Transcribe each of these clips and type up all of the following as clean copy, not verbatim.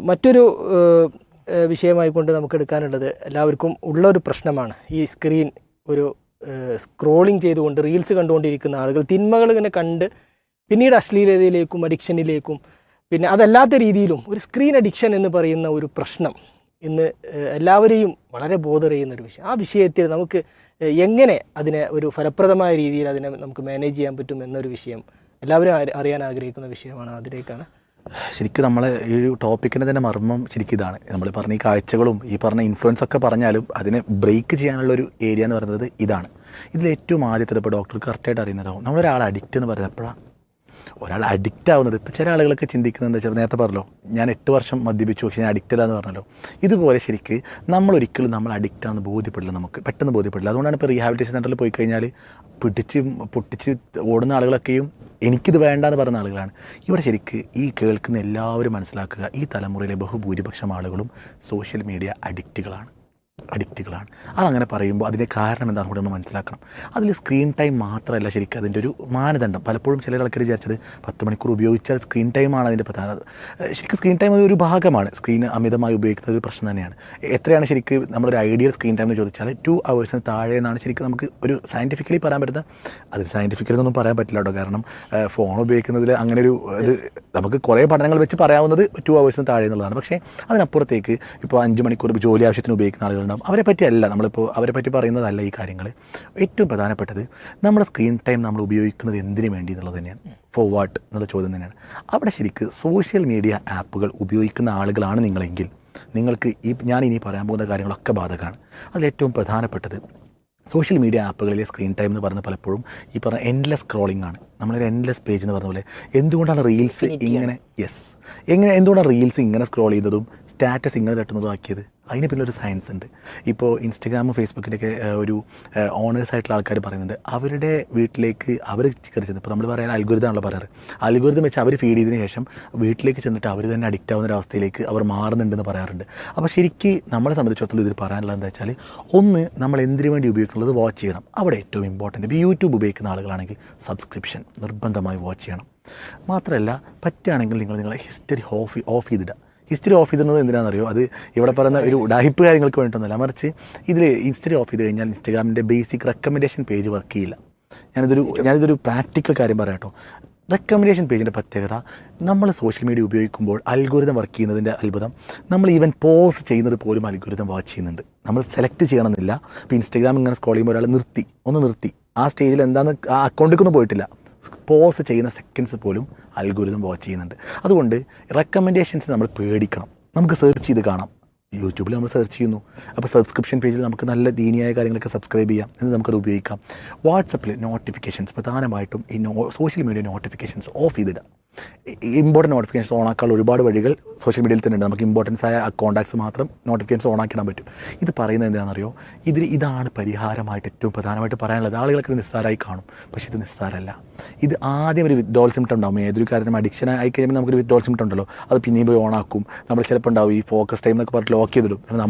മറ്റൊരു വിഷയമായി കൊണ്ട് നമുക്ക് എടുക്കാനുള്ളത് എല്ലാവർക്കും ഉള്ളൊരു പ്രശ്നമാണ് ഈ സ്ക്രീൻ ഒരു സ്ക്രോളിങ് ചെയ്തുകൊണ്ട് റീൽസ് കണ്ടുകൊണ്ടിരിക്കുന്ന ആളുകൾ തിന്മകൾ ഇങ്ങനെ കണ്ട് പിന്നീട് അശ്ലീലതയിലേക്കും അഡിക്ഷനിലേക്കും പിന്നെ അതല്ലാത്ത രീതിയിലും ഒരു സ്ക്രീൻ അഡിക്ഷൻ എന്ന് പറയുന്ന ഒരു പ്രശ്നം ഇന്ന് എല്ലാവരെയും വളരെ ബോധർ ചെയ്യുന്നൊരു വിഷയം. ആ വിഷയത്തിൽ നമുക്ക് എങ്ങനെ അതിനെ ഒരു ഫലപ്രദമായ രീതിയിൽ അതിനെ നമുക്ക് മാനേജ് ചെയ്യാൻ പറ്റും എന്നൊരു വിഷയം എല്ലാവരും അറിയാൻ ആഗ്രഹിക്കുന്ന വിഷയമാണ്. അതിലേക്കാണ് ശരിക്കും നമ്മൾ ഈ ഒരു ടോപ്പിക്കിൻ്റെ തന്നെ മർമ്മം ശരിക്കും ഇതാണ്. നമ്മൾ പറഞ്ഞ ഈ കാഴ്ചകളും ഈ പറഞ്ഞ ഇൻഫ്ലുവൻസ് ഒക്കെ പറഞ്ഞാലും അതിനെ ബ്രേക്ക് ചെയ്യാനുള്ളൊരു ഏരിയ എന്ന് പറയുന്നത് ഇതാണ്. ഇതിലേറ്റവും ആദ്യത്തെ ഇപ്പോൾ ഡോക്ടർക്ക് കറക്റ്റായിട്ട് അറിയുന്നതാവും നമ്മളൊരാൾ അഡിക്റ്റ് എന്ന് പറയുന്നത് എപ്പോഴാണ് ഒരാൾ അഡിക്റ്റ് ആവുന്നത്. ഇപ്പോൾ ചില ആളുകളൊക്കെ ചിന്തിക്കുന്നത് എന്താ വെച്ചാൽ നേരത്തെ പറഞ്ഞല്ലോ ഞാൻ 8 വർഷം മദ്യപിച്ചു പക്ഷേ ഞാൻ അഡിക്റ്റ് അല്ല എന്ന് പറഞ്ഞല്ലോ. ഇതുപോലെ ശരിക്ക് നമ്മളൊരിക്കലും നമ്മൾ അഡിക്റ്റ് ആണെന്ന് ബോധ്യപ്പെടില്ല, നമുക്ക് പെട്ടെന്ന് ബോധ്യപ്പെടില്ല. അതുകൊണ്ടാണ് ഇപ്പോൾ റീഹാബിലിറ്റേഷൻ സെൻ്ററിൽ പോയി കഴിഞ്ഞാൽ പൊട്ടിച്ച് ഓടുന്ന ആളുകളൊക്കെയും എനിക്കിത് വേണ്ടാന്ന് പറയുന്ന ആളുകളാണ്. ഇവിടെ ശരിക്ക് ഈ കേൾക്കുന്ന എല്ലാവരും മനസ്സിലാക്കുക, ഈ തലമുറയിലെ ബഹുഭൂരിപക്ഷം ആളുകളും സോഷ്യൽ മീഡിയ അഡിക്റ്റുകളാണ്. അതങ്ങനെ പറയുമ്പോൾ അതിൻ്റെ കാരണം എന്താണെന്ന് കൂടെ നമ്മൾ മനസ്സിലാക്കണം. അതിൽ സ്ക്രീൻ ടൈം മാത്രമല്ല ശരിക്കും അതിൻ്റെ ഒരു മാനദണ്ഡം. പലപ്പോഴും ചില ആൾക്കാർ വിചാരിച്ചത് 10 മണിക്കൂർ ഉപയോഗിച്ചാൽ സ്ക്രീൻ ടൈമാണ് അതിൻ്റെ പ്രധാന. ശരിക്കും സ്ക്രീൻ ടൈം ഒരു ഭാഗമാണ്. സ്ക്രീൻ അമിതമായി ഉപയോഗിക്കുന്ന ഒരു പ്രശ്നം തന്നെയാണ്. എത്രയാണ് ശരിക്കും നമ്മളൊരു ഐഡിയൽ സ്ക്രീൻ ടൈം എന്ന് ചോദിച്ചാൽ 2 hours താഴെ എന്നാണ് ശരിക്കും നമുക്ക് ഒരു സയൻറ്റിഫിക്കലി പറയാൻ പറ്റുന്നത്. അതിൽ സയൻറ്റിഫിക്കലി ഒന്നും പറയാൻ പറ്റില്ല കേട്ടോ. കാരണം ഫോൺ ഉപയോഗിക്കുന്നതിൽ അങ്ങനെ ഒരു ഇത് നമുക്ക് കുറേ പഠനങ്ങൾ വെച്ച് പറയാവുന്നത് 2 hours താഴെ എന്നുള്ളതാണ്. പക്ഷേ അതിനപ്പുറത്തേക്ക് ഇപ്പോൾ 5 മണിക്കൂർ ജോലി ആവശ്യത്തിന് ഉപയോഗിക്കുന്ന ആളുകളുണ്ടാകും. അവരെ പറ്റിയല്ല നമ്മളിപ്പോൾ അവരെ പറ്റി പറയുന്നതല്ല ഈ കാര്യങ്ങൾ. ഏറ്റവും പ്രധാനപ്പെട്ടത് നമ്മുടെ സ്ക്രീൻ ടൈം നമ്മൾ ഉപയോഗിക്കുന്നത് എന്തിനു വേണ്ടി എന്നുള്ളത് തന്നെയാണ്. ഫോർ വാട്ട് എന്നുള്ള ചോദ്യം തന്നെയാണ്. അവിടെ ശരിക്കും സോഷ്യൽ മീഡിയ ആപ്പുകൾ ഉപയോഗിക്കുന്ന ആളുകളാണ് നിങ്ങളെങ്കിൽ നിങ്ങൾക്ക് ഞാൻ ഇനി പറയാൻ പോകുന്ന കാര്യങ്ങളൊക്കെ ബാധകമാണ്. അതിലേറ്റവും പ്രധാനപ്പെട്ടത് സോഷ്യൽ മീഡിയ ആപ്പുകളിലെ സ്ക്രീൻ ടൈം എന്ന് പറയുന്നത് പലപ്പോഴും ഈ പറഞ്ഞ എൻഡ്ലെസ് സ്ക്രോളിംഗ് ആണ്. നമ്മളൊരു എൻഡ്ലെസ് പേജ് എന്ന് പറഞ്ഞ പോലെ എന്തുകൊണ്ടാണ് റീൽസ് ഇങ്ങനെ എന്തുകൊണ്ടാണ് റീൽസ് ഇങ്ങനെ സ്ക്രോൾ ചെയ്തതും സ്റ്റാറ്റസ് ഇങ്ങനെ തട്ടുന്നതും ആക്കിയത്? അതിന് പിന്നെ ഒരു സയൻസ് ഉണ്ട്. ഇപ്പോൾ ഇൻസ്റ്റഗ്രാമും ഫേസ്ബുക്കിൻ്റെയൊക്കെ ഒരു ഓണേഴ്സ് ആയിട്ടുള്ള ആൾക്കാർ പറയുന്നുണ്ട് അവരുടെ വീട്ടിലേക്ക് അവർ കയറി ചെന്ന് ഇപ്പോൾ നമ്മൾ പറയാൻ അൽഗോരിതമാണല്ലോ പറയാറ്. അൽഗോരിതം വെച്ച് അവർ ഫീഡ് ചെയ്തതിന് ശേഷം വീട്ടിലേക്ക് ചെന്നിട്ട് അവർ തന്നെ അഡിക്റ്റ് ആവുന്ന ഒരവസ്ഥയിലേക്ക് അവർ മാറുന്നുണ്ടെന്ന് പറയാറുണ്ട്. അപ്പോൾ ശരിക്കും നമ്മളെ സംബന്ധിച്ചിടത്തോളം ഇതിൽ പറയാനുള്ളത് എന്താ വെച്ചാൽ ഒന്ന് നമ്മൾ എന്തിനു വേണ്ടി ഉപയോഗിക്കുന്നത് വാച്ച് ചെയ്യണം. അവിടെ ഏറ്റവും ഇമ്പോർട്ടൻറ്റ്. ഇപ്പോൾ യൂട്യൂബ് ഉപയോഗിക്കുന്ന ആളുകളാണെങ്കിൽ സബ്സ്ക്രിപ്ഷൻ നിർബന്ധമായി വാച്ച് ചെയ്യണം. മാത്രമല്ല പറ്റുകയാണെങ്കിൽ നിങ്ങളെ ഹിസ്റ്ററി ഓഫ് ചെയ്തിടുക. ഹിസ്റ്ററി ഓഫ് ചെയ്തിരുന്നത് എന്തിനാണെന്നറിയോ? അത് ഇവിടെ പറയുന്ന ഒരു ഡാഹിപ്പ് കാര്യങ്ങൾക്ക് വേണ്ടിയിട്ടൊന്നുമല്ല, മറിച്ച് ഇതിൽ ഹിസ്റ്ററി ഓഫ് ചെയ്ത് കഴിഞ്ഞാൽ ഇൻസ്റ്റാഗ്രാമിൻ്റെ ബേസിക് റെക്കമെൻഡേഷൻ പേജ് വർക്ക് ചെയ്യില്ല. ഞാനിതൊരു പ്രാക്ടിക്കൽ കാര്യം പറയാം കേട്ടോ. റെക്കമെൻഡേഷൻ പേജിൻ്റെ പ്രത്യേകത നമ്മൾ സോഷ്യൽ മീഡിയ ഉപയോഗിക്കുമ്പോൾ അൽഗോരിതം വർക്ക് ചെയ്യുന്നതിൻ്റെ അത്ഭുതം നമ്മൾ ഈവൻ പോസ് ചെയ്യുന്നത് പോലും അൽഗോരിതം വാച്ച് ചെയ്യുന്നുണ്ട്. നമ്മൾ സെലക്ട് ചെയ്യണമെന്നില്ല. ഇപ്പോൾ ഇൻസ്റ്റാഗ്രാം ഇങ്ങനെ സ്ക്രോൾ ചെയ്യുമ്പോൾ ഒരാൾ നിർത്തി ആ സ്റ്റേജിൽ എന്താണെന്ന് ആ അക്കൗണ്ടിലേക്കൊന്നും പോയിട്ടില്ല, പോസ് ചെയ്യുന്ന സെക്കൻഡ്സ് പോലും അൽഗോരിതം വാച്ച് ചെയ്യുന്നുണ്ട്. അതുകൊണ്ട് റെക്കമെൻഡേഷൻസ് നമ്മൾ പേടിക്കണം. നമുക്ക് സെർച്ച് ചെയ്ത് കാണാം. യൂട്യൂബിൽ നമ്മൾ സെർച്ച് ചെയ്യുന്നു, അപ്പോൾ സബ്സ്ക്രിപ്ഷൻ പേജിൽ നമുക്ക് നല്ല ദീനിയായ കാര്യങ്ങളൊക്കെ സബ്സ്ക്രൈബ് ചെയ്യാം, എന്നിട്ട് നമുക്കത് ഉപയോഗിക്കാം. വാട്സപ്പിൽ നോട്ടിഫിക്കേഷൻസ് പ്രധാനമായിട്ടും ഈ സോഷ്യൽ മീഡിയ നോട്ടിഫിക്കേഷൻസ് ഓഫ് ചെയ്തിടുക. ഇമ്പോർട്ടൻറ്റ് നോട്ടിഫിക്കേഷൻസ് ഓണാക്കാനുള്ള ഒരുപാട് വഴികൾ സോഷ്യൽ മീഡിയയിൽ തന്നെ ഉണ്ട്. നമുക്ക് ഇമ്പോർട്ടൻസ് ആയ കോൺടാക്ട്സ് മാത്രം നോട്ടിഫിക്കേഷൻസ് ഓണാക്കിടാൻ പറ്റും. ഇത് പറയുന്നത് എന്താണെന്നറിയോ? ഇതാണ് പരിഹാരമായിട്ട് ഏറ്റവും പ്രധാനമായിട്ട് പറയാനുള്ളത്. ആളുകൾക്ക് ഇത് നിസ്സാരമായി കാണും, പക്ഷേ ഇത് നിസ്സാരമല്ല. ഇത് ആദ്യം ഒരു വിത്ഡ്രോവൽ സിംറ്റം ഉണ്ടാവും. ഏതൊരു കാര്യത്തിനും അഡിക്ഷൻ ആയി കഴിയുമ്പോൾ നമുക്കൊരു വിത്ഡ്രോവൽ സിംറ്റം ഉണ്ടല്ലോ, അത് പിന്നെയും പോയി ഓണാക്കും. നമ്മൾ ചിലപ്പോൾ ഉണ്ടാവും ഈ ഫോക്കസ് ടൈം എന്നൊക്കെ പറഞ്ഞിട്ട് ലോക്ക് ചെയ്തിടും.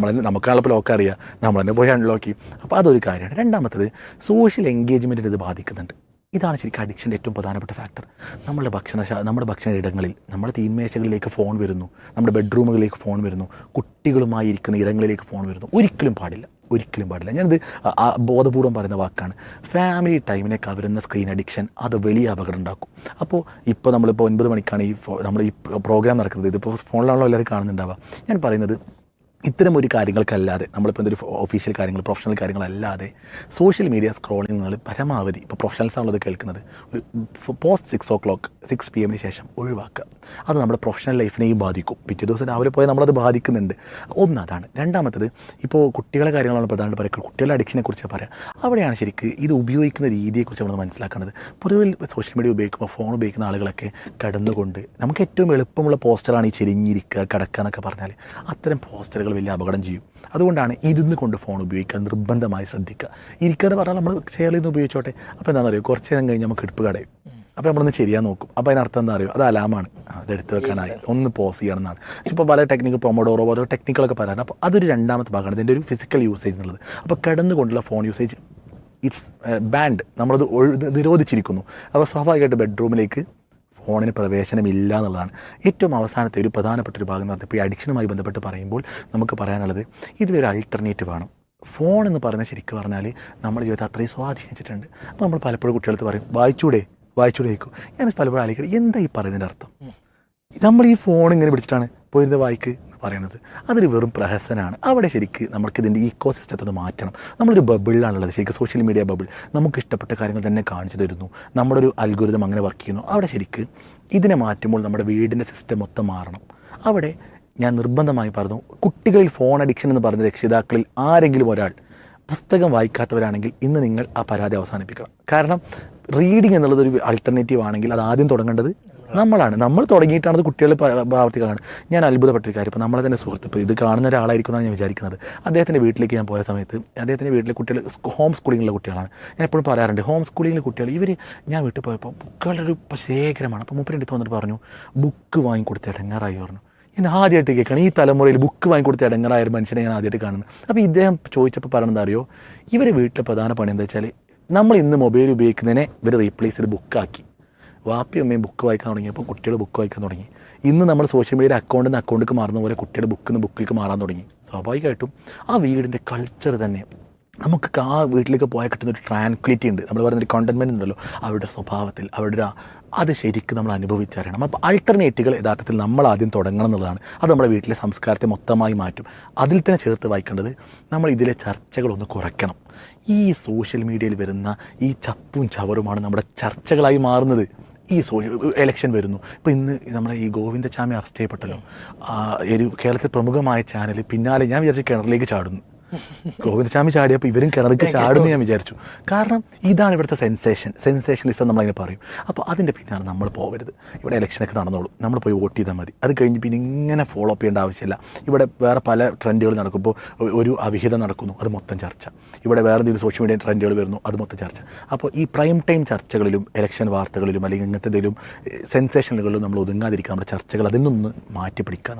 നമുക്കാണപ്പോൾ ലോക്ക് അറിയാം, നമ്മൾ തന്നെ പോയി അൺലോക്ക് ചെയ്യും. അപ്പോൾ അതൊരു കാര്യമാണ്. രണ്ടാമത്തത് സോഷ്യൽ എൻഗേജ്മെൻറ്റിന് ഇത് ബാധിക്കുന്നുണ്ട്. ഇതാണ് ശരിക്കും അഡിക്ഷൻ്റെ ഏറ്റവും പ്രധാനപ്പെട്ട ഫാക്ടർ. നമ്മുടെ ഭക്ഷണ ഇടങ്ങളിൽ നമ്മുടെ തീന്മേശകളിലേക്ക് ഫോൺ വരുന്നു, നമ്മുടെ ബെഡ്റൂമുകളിലേക്ക് ഫോൺ വരുന്നു, കുട്ടികളുമായി ഇരിക്കുന്ന ഇടങ്ങളിലേക്ക് ഫോൺ വരുന്നു. ഒരിക്കലും പാടില്ല. ഞാനിത് ബോധപൂർവം പറയുന്ന വാക്കാണ്. ഫാമിലി ടൈമിനെ കവരുന്ന സ്ക്രീൻ അഡിക്ഷൻ അത് വലിയ അപകടം ഉണ്ടാക്കും. അപ്പോൾ നമ്മളിപ്പോൾ 9 മണിക്കാണ് നമ്മൾ ഈ പ്രോഗ്രാം നടക്കുന്നത്. ഇതിപ്പോൾ ഫോണിലാണല്ലോ എല്ലാവരും കാണുന്നുണ്ടാവുക. ഞാൻ പറയുന്നത് ഇത്തരം ഒരു കാര്യങ്ങൾക്കല്ലാതെ നമ്മളിപ്പോൾ എന്തൊരു ഒഫീഷ്യൽ കാര്യങ്ങൾ പ്രൊഫഷണൽ കാര്യങ്ങളല്ലാതെ സോഷ്യൽ മീഡിയ സ്ക്രോളിംഗ് നിങ്ങൾ പരമാവധി ഇപ്പോൾ പ്രൊഫഷണൽസ് ആണുള്ളത് കേൾക്കുന്നത് ഒരു പോസ്റ്റ് 6 PM ശേഷം ഒഴിവാക്കുക. അത് നമ്മുടെ പ്രൊഫഷണൽ ലൈഫിനെയും ബാധിക്കും. പിറ്റേ ദിവസം രാവിലെ പോയാൽ നമ്മളത് ബാധിക്കുന്നുണ്ട്. അതാണ്. രണ്ടാമത്തത് ഇപ്പോൾ കുട്ടികളെ കാര്യങ്ങളാണ് പ്രധാനമായിട്ട് പറയുക. കുട്ടികളുടെ അഡിക്ഷനെ കുറിച്ച് പറയാം. അവിടെയാണ് ശരിക്കും ഇത് ഉപയോഗിക്കുന്ന രീതിയെക്കുറിച്ച് നമ്മൾ മനസ്സിലാക്കേണ്ടത്. പൊതുവിൽ സോഷ്യൽ മീഡിയ ഉപയോഗിക്കുമ്പോൾ ഫോൺ ഉപയോഗിക്കുന്ന ആളുകളൊക്കെ കടന്നുകൊണ്ട് നമുക്ക് ഏറ്റവും എളുപ്പമുള്ള പോസ്റ്ററാണ് ഈ ചെരിഞ്ഞിരിക്കുക കിടക്കുക എന്നൊക്കെ പറഞ്ഞാൽ അത്തരം പോസ്റ്ററുകൾ വലിയ അപകടം ചെയ്യും. അതുകൊണ്ടാണ് ഇരുന്ന് കൊണ്ട് ഫോൺ ഉപയോഗിക്കാൻ നിർബന്ധമായി ശ്രദ്ധിക്കുക. ഇരിക്കാതെ പറഞ്ഞാൽ നമ്മൾ ഷെയർ ചെയ്ത് ഉപയോഗിച്ചോട്ടെ. അപ്പോൾ എന്താണെന്ന് അറിയോ, കുറച്ച് നേരം കഴിഞ്ഞ് നമുക്ക് എടുപ്പ് കടയും. അപ്പോൾ നമ്മളൊന്ന് ശരിയാൻ നോക്കും. അപ്പോൾ അതിനർത്ഥം എന്താ അറിയോ, അത് അലാമാണ്, അത് എടുത്ത് വെക്കാനായി, ഒന്ന് പോസ് ചെയ്യണം എന്നാണ്. ഇപ്പോൾ പല ടെക്നിക്ക് പ്രൊമോഡോറോ ഓരോ ടെക്നിക്കുകളൊക്കെ പറയാറുണ്ട്. അപ്പോൾ അതൊരു രണ്ടാമത്തെ ഭാഗമാണ് ഇതിൻ്റെ ഒരു ഫിസിക്കൽ യൂസേജ് എന്നുള്ളത്. അപ്പോൾ കിടന്നുകൊണ്ടുള്ള ഫോൺ യൂസേജ് ഇറ്റ്സ് ബാൻഡ്, നമ്മളത് നിരോധിച്ചിരിക്കുന്നു. അപ്പോൾ സ്വാഭാവികമായിട്ട് ബെഡ്റൂമിലേക്ക് ഫോണിന് പ്രവേശനമില്ല എന്നുള്ളതാണ്. ഏറ്റവും അവസാനത്തെ ഒരു പ്രധാനപ്പെട്ട ഒരു ഭാഗം എന്ന് പറഞ്ഞാൽ ഇപ്പോൾ ഈ അഡിക്ഷനുമായി ബന്ധപ്പെട്ട് പറയുമ്പോൾ നമുക്ക് പറയാനുള്ളത് ഇതിലൊരു അൾട്ടർനേറ്റീവ് ആണ്. ഫോൺ എന്ന് പറയുന്നത് ശരിക്കും പറഞ്ഞാൽ നമ്മുടെ ജീവിതത്തെ അത്രയും സ്വാധീനിച്ചിട്ടുണ്ട്. അപ്പോൾ നമ്മൾ പലപ്പോഴും കുട്ടികളടുത്ത് പറയും വായിച്ചൂടെ ചോദിക്കും. ഞാൻ പലപ്പോഴും ആലോചിക്കും എന്താ ഈ പറയുന്നതിൻ്റെ അർത്ഥം. നമ്മൾ ഈ ഫോൺ ഇങ്ങനെ പിടിച്ചിട്ടാണ് പോയിരുന്ന വായിക്ക് എന്ന് പറയുന്നത്, അതൊരു വെറും പ്രഹസനമാണ്. അവിടെ ശരിക്ക് നമുക്ക് ഇതിൻ്റെ ഈക്കോ സിസ്റ്റത്തെ ഒന്ന് മാറ്റണം. നമ്മളൊരു ബബിളിലാണുള്ളത്, ശരിക്കും സോഷ്യൽ മീഡിയ ബബിൾ. നമുക്ക് ഇഷ്ടപ്പെട്ട കാര്യങ്ങൾ തന്നെ കാണിച്ചു തരുന്നു, നമ്മുടെ ഒരു അൽഗോരിതം അങ്ങനെ വർക്ക് ചെയ്യുന്നു. അവിടെ ശരിക്ക് ഇതിനെ മാറ്റുമ്പോൾ നമ്മുടെ വീടിൻ്റെ സിസ്റ്റം മൊത്തം മാറണം. അവിടെ ഞാൻ നിർബന്ധമായി പറഞ്ഞു, കുട്ടികളിൽ ഫോൺ അഡിക്ഷൻ എന്ന് പറഞ്ഞ രക്ഷിതാക്കളിൽ ആരെങ്കിലും ഒരാൾ പുസ്തകം വായിക്കാത്തവരാണെങ്കിൽ ഇന്ന് നിങ്ങൾ ആ പരാതി അവസാനിപ്പിക്കണം. കാരണം റീഡിങ് എന്നുള്ളതൊരു ആൾട്ടർനേറ്റീവ് ആണെങ്കിൽ അത് ആദ്യം തുടങ്ങേണ്ടത് നമ്മളാണ്. നമ്മൾ തുടങ്ങിയിട്ടാണ് അത് കുട്ടികൾ പ്രാവർത്തികമാണ്. ഞാൻ അത്ഭുതപ്പെട്ടൊരു കാര്യം, ഇപ്പോൾ നമ്മളെ തന്നെ സുഹൃത്ത്, ഇപ്പോൾ ഇത് കാണുന്ന ഒരാളായിരിക്കും എന്നാണ് ഞാൻ വിചാരിക്കുന്നത്. അദ്ദേഹത്തിൻ്റെ വീട്ടിലേക്ക് ഞാൻ പോയ സമയത്ത് അദ്ദേഹത്തിൻ്റെ വീട്ടിലെ കുട്ടികൾ ഹോം സ്കൂളിങ്ങുള്ള കുട്ടികളാണ്. ഞാൻ എപ്പോഴും പറയാറുണ്ട്, ഹോം സ്കൂളിങ്ങിലെ കുട്ടികൾ ഞാൻ വീട്ടിൽ പോയപ്പോൾ ബുക്കുകളുടെ ഒരു ശേഖരമാണ്. അപ്പോൾ മൂപ്പര് അടുത്ത് വന്നിട്ട് പറഞ്ഞു ബുക്ക് വാങ്ങിക്കൊടുത്ത് ഇടങ്ങാറായി പറഞ്ഞു. ഞാൻ ആദ്യമായിട്ട് കേൾക്കണം, ഈ തലമുറയിൽ ബുക്ക് വാങ്ങിക്കൊടുത്ത് ഇടങ്ങാറായ ഒരു മനുഷ്യനെ ഞാൻ ആദ്യമായിട്ട് കാണുന്നത്. അപ്പോൾ ഇദ്ദേഹം ചോദിച്ചപ്പോൾ പറയുന്നത് അറിയോ, ഇവരെ വീട്ടിലെ പ്രധാന പണി എന്താ വെച്ചാൽ നമ്മൾ ഇന്ന് മൊബൈൽ ഉപയോഗിക്കുന്നതിനെ ഇവർ റീപ്ലേസ് ചെയ്ത് ബുക്കാക്കി. വാപ്പയും അമ്മയും ബുക്ക് വായിക്കാൻ തുടങ്ങിയപ്പോൾ കുട്ടികൾ ബുക്ക് വായിക്കാൻ തുടങ്ങി. ഇന്ന് നമ്മൾ സോഷ്യൽ മീഡിയയിൽ അക്കൗണ്ടിലേക്ക് മാറുന്ന പോലെ കുട്ടിയുടെ ബുക്കിൽ നിന്ന് ബുക്കിലേക്ക് മാറാൻ തുടങ്ങി. സ്വാഭാവികമായിട്ടും ആ വീടിൻ്റെ കൾച്ചർ തന്നെ നമുക്ക് ആ വീട്ടിലേക്ക് പോയാൽ കിട്ടുന്ന ഒരു ട്രാൻക്വിലിറ്റി ഉണ്ട്. നമ്മൾ പറയുന്നൊരു കോണ്ടൻമെൻറ്റ് ഉണ്ടല്ലോ അവരുടെ സ്വഭാവത്തിൽ, അവരുടെ അത് ശരിക്കും നമ്മൾ അനുഭവിച്ചറിയണം. അപ്പോൾ ആൾട്ടർനേറ്റുകൾ യഥാർത്ഥത്തിൽ നമ്മൾ ആദ്യം തുടങ്ങണം എന്നുള്ളതാണ്. അത് നമ്മുടെ വീട്ടിലെ സംസ്കാരത്തെ മൊത്തമായി മാറ്റും. അതിൽ തന്നെ ചേർത്ത് വായിക്കേണ്ടത് നമ്മൾ ഇതിലെ ചർച്ചകളൊന്ന് കുറയ്ക്കണം. ഈ സോഷ്യൽ മീഡിയയിൽ വരുന്ന ഈ ചപ്പും ചവറുമാണ് നമ്മുടെ ചർച്ചകളായി മാറുന്നത്. ഈ എലക്ഷൻ വരുന്നു, ഇപ്പോൾ ഇന്ന് നമ്മുടെ ഈ ഗോവിന്ദചാമി അറസ്റ്റ് ചെയ്യപ്പെട്ടല്ലോ, ഒരു കേരളത്തിൽ പ്രമുഖമായ ചാനൽ പിന്നാലെ ഞാൻ വിചാരിച്ചു കിണറിലേക്ക് ചാടുന്നു. ഗോവിന്ദചാമി ചാടിയപ്പോൾ ഇവരും കിണറിലേക്ക് ചാടുന്നു ഞാൻ വിചാരിച്ചു. കാരണം ഇതാണ് ഇവിടുത്തെ സെൻസേഷനിസം നമ്മളതിനെ പറയും. അപ്പോൾ അതിൻ്റെ പിന്നാണ് നമ്മൾ പോകരുത്. ഇവിടെ ഇലക്ഷനൊക്കെ നടന്നോളൂ, നമ്മൾ പോയി വോട്ട് ചെയ്താൽ മതി. അത് കഴിഞ്ഞ് പിന്നെ ഇങ്ങനെ ഫോളോ അപ്പ് ചെയ്യേണ്ട ആവശ്യമില്ല. ഇവിടെ വേറെ പല ട്രെൻഡുകൾ നടക്കും. ഇപ്പോൾ ഒരു അവിഹിതം നടക്കുന്നു, അത് മൊത്തം ചർച്ച. ഇവിടെ വേറെ എന്തെങ്കിലും സോഷ്യൽ മീഡിയ ട്രെൻഡുകൾ വരുന്നു, അത് മൊത്തം ചർച്ച. അപ്പോൾ ഈ പ്രൈം ടൈം ചർച്ചകളിലും ഇലക്ഷൻ വാർത്തകളിലും അല്ലെങ്കിൽ ഇങ്ങനത്തെ എന്തെങ്കിലും സെൻസേഷനുകളിലും നമ്മൾ ഒതുങ്ങാതിരിക്കുക. നമ്മുടെ ചർച്ചകൾ അതിൽ നിന്ന് മാറ്റി പിടിക്കുക എന്നുള്ളത്.